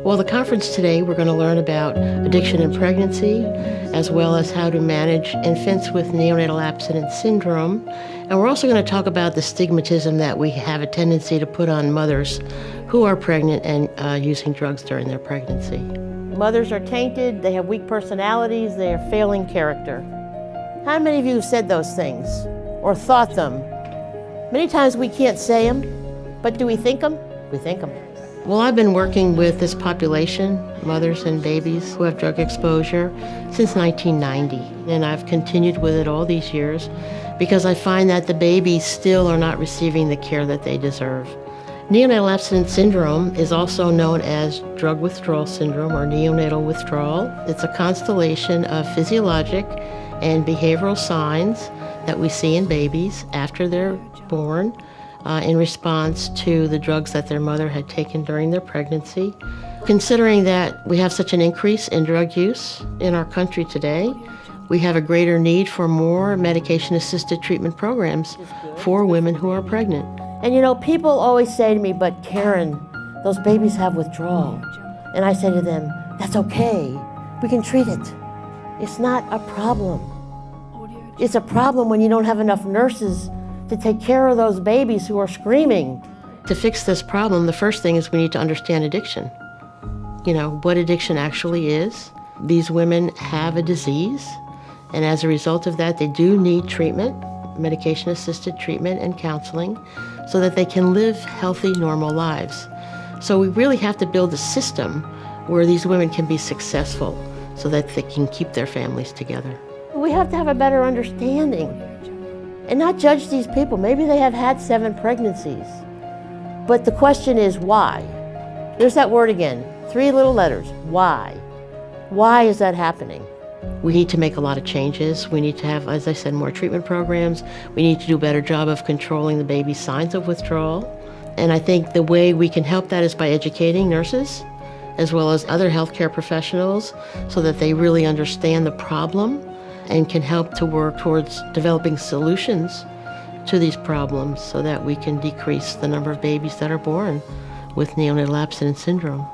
Well, the conference today, we're going to learn about addiction in pregnancy, as well as how to manage infants with neonatal abstinence syndrome. And we're also going to talk about the stigmatism that we have a tendency to put on mothers who are pregnant and using drugs during their pregnancy. Mothers are tainted, they have weak personalities, they are failing character. How many of you have said those things or thought them? Many times we can't say them, but do we think them? We think them. Well, I've been working with this population, mothers and babies who have drug exposure, since 1990. And I've continued with it all these years because I find that the babies still are not receiving the care that they deserve. Neonatal abstinence syndrome is also known as drug withdrawal syndrome or neonatal withdrawal. It's a constellation of physiologic and behavioral signs that we see in babies after they're born, in response to the drugs that their mother had taken during their pregnancy. Considering that we have such an increase in drug use in our country today, we have a greater need for more medication-assisted treatment programs for women who are pregnant. And you know, people always say to me, but Karen, those babies have withdrawal. And I say to them, that's okay, we can treat it. It's not a problem. It's a problem when you don't have enough nurses to take care of those babies who are screaming. To fix this problem, the first thing is we need to understand addiction. You know, what addiction actually is. These women have a disease, and as a result of that, they do need treatment, medication-assisted treatment and counseling, so that they can live healthy, normal lives. So we really have to build a system where these women can be successful so that they can keep their families together. We have to have a better understanding and not judge these people. Maybe they have had 7 pregnancies. But the question is why? There's that word again, 3 little letters, why? Why is that happening? We need to make a lot of changes. We need to have, as I said, more treatment programs. We need to do a better job of controlling the baby's signs of withdrawal. And I think the way we can help that is by educating nurses, as well as other healthcare professionals, so that they really understand the problem and can help to work towards developing solutions to these problems so that we can decrease the number of babies that are born with neonatal abstinence syndrome.